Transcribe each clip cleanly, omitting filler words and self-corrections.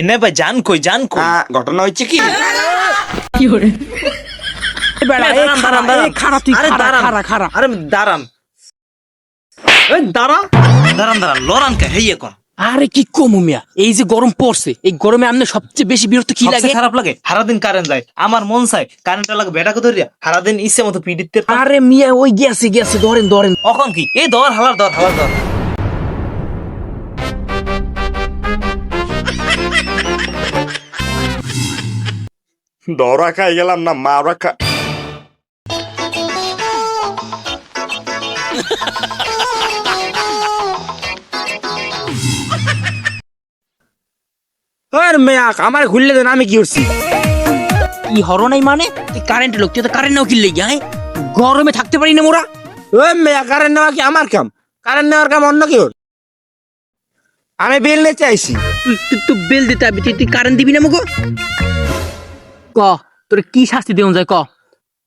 এনে ভাই জান কই ঘটনা হচ্ছে কি আরে কি কম মিয়া, এই যে গরম পড়ছে, এই গরমে আমনে সবচেয়ে বেশি বিরক্ত কি লাগে? খারাপ লাগে সারাদিন কারেন্ট যায়, আমার মন চায় কারেন্টটা লাগে বেটাকে ধরিয়া সারাদিন ইচ্ছে মতো পিডিতে। আরে মিয়া ওই গেছে ধরেন এখন কি এই ধর হালার ধর দরা খাই গেলাম না মারা খা আমার ঘুরলে দেন, আমি কি করছি? কি হরো নাই মানে তুই কারেন্ট লোক, তুই তো কারেন্ট নাও কিনলে গিয়ে গরমে থাকতে পারি না মোরা। ওই মেয়া কারেন্ট নেওয়া কি আমার কাম? কারেন্ট নেওয়ার কাম অন্য কেউ। আমি বিল নিতে আইছি। তুই বিল দিতে হবে, তুই কারেন্ট দিবি না মুগো? ক তোরে কি শাস্তি দেওয়া যায় ক?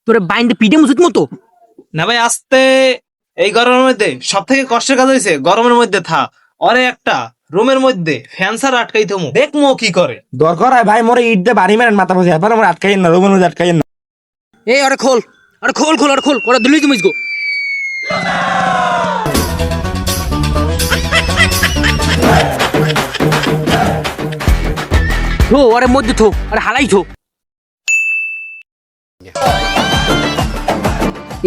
তোরে বাইন্দে পিঠে মুসুক মতো না ভাই। আস্তে এই গরমের মধ্যে সব থেকে কষ্টের কাজ হয়েছে গরমের মধ্যে অরে একটা রুমের মধ্যে ফ্যান ছাড়া আটকাই থমু, দেখমো কি করে। দরকার হয় ভাই মোরে ইট দিয়ে বাড়ি মারেন মাথা বসে, এবার আমার আটকাইন না, রুমের মধ্যে আটকাইন না। এই আরে খোল ওরা দিলই তুমি গো। থো আরে মধ্যে থো, আরে হালাই থো।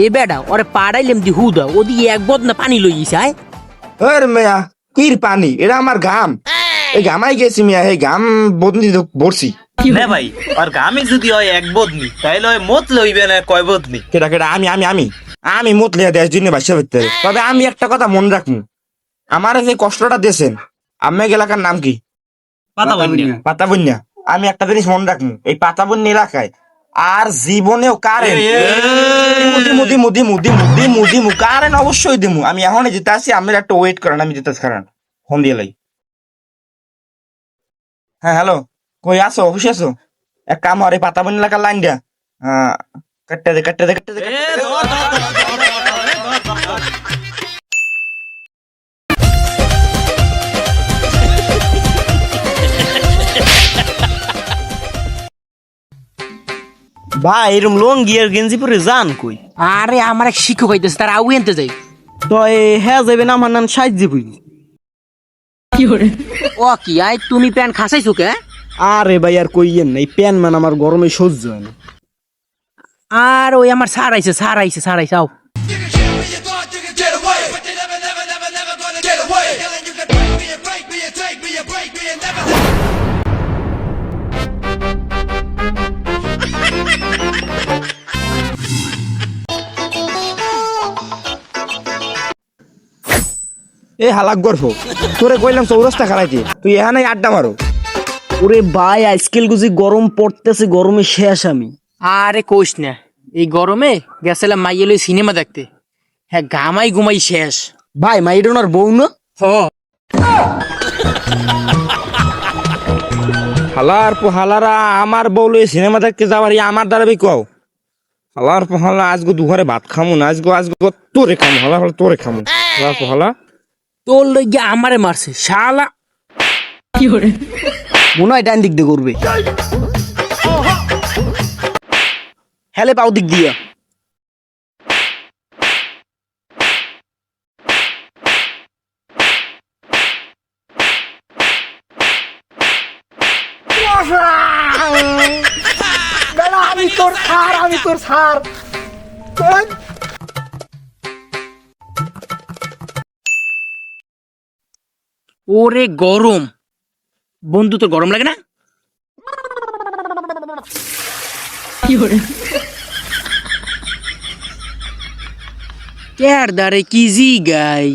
এ বেডা ওরে পাড়াইলেম দি হুদা, ওদিকে এক বদনা পানি লই যায়। ওর মেয়া কির পানি, এটা আমার গাম। এই গামাই গেছি মিয়া, এই গাম বদনি বসি না ভাই। আর গামে যদি হয় এক বদনি, তাইলে হয় মত লইবে না কয় বদনি। কেটা আমি মত লিয়া দেশ দিনে বাসা ভিতরে। তবে আমি একটা কথা মনে রাখবো, আমার যে কষ্টটা দিয়েছেন আমার এলাকার নাম কি? পাতাবন্যা। আমি একটা জিনিস মনে রাখবো, এই পাতাবন্যা এলাকায় আর জীবনেও কারেন্ট কারেন্ট অবশ্যই দিমু। আমি এখন যেতে আসি, আমি একটা ওয়েট করেন, আমি যেতে কারণ ফোন দিয়ে লাই। হ্যাঁ হ্যালো, কই আছো? অফিসে আছো? এক কাম আর এই পাতাবন্যা এলাকার লাইন দিয়া কাটতে দে। ভাই এরম লঙ্গি আর গেঞ্জি পরে যান কই? আরে আমার এক শিক্ষক হইতেছে, তার আউ এনতে যাই। তো হ্যাঁ যাবে না, আমার নাম সাহায্য বুঝি। ও কি আই তুমি প্যান খাসাইছো কে? আরে ভাই আর কইয়েন না, এই প্যান মান আমার গরমে সহ্য হয় না। আর ওই আমার স্যার আইছে আও। এই হালাক গর্ভ, তোরে কইলাম চৌরাস্তা খারাইতে, তুই এখানে আড্ডা মারো। ওরে ভাই আজকাল গুজি গরম পড়তেছে, গরমে শেষ আমি। আরে কোশ না, এই গরমে গেছিলাম মাইয়েল সিনেমা দেখতে, হ্যাঁ ঘামাই ঘুমাই শেষ। ভাই মাইডোনার বউ না? হালারা আমার বউলে সিনেমা দেখতে যাওয়ার আমার দ্বারা কও। হালা আজকে দুঘরে ভাত খামু না, আজকে তোরে খামু। তোরে খামু হালা তোর লইয়া আমারে মারছে শালা। মনে হয় ডান দিক দিয়ে করবে, হেলে পাও দিক দিয়া। আমি তোর ছাড়। ওরে গরম বন্ধু, তোর গরম লাগে না? কেয়ার দারে কি জি গাই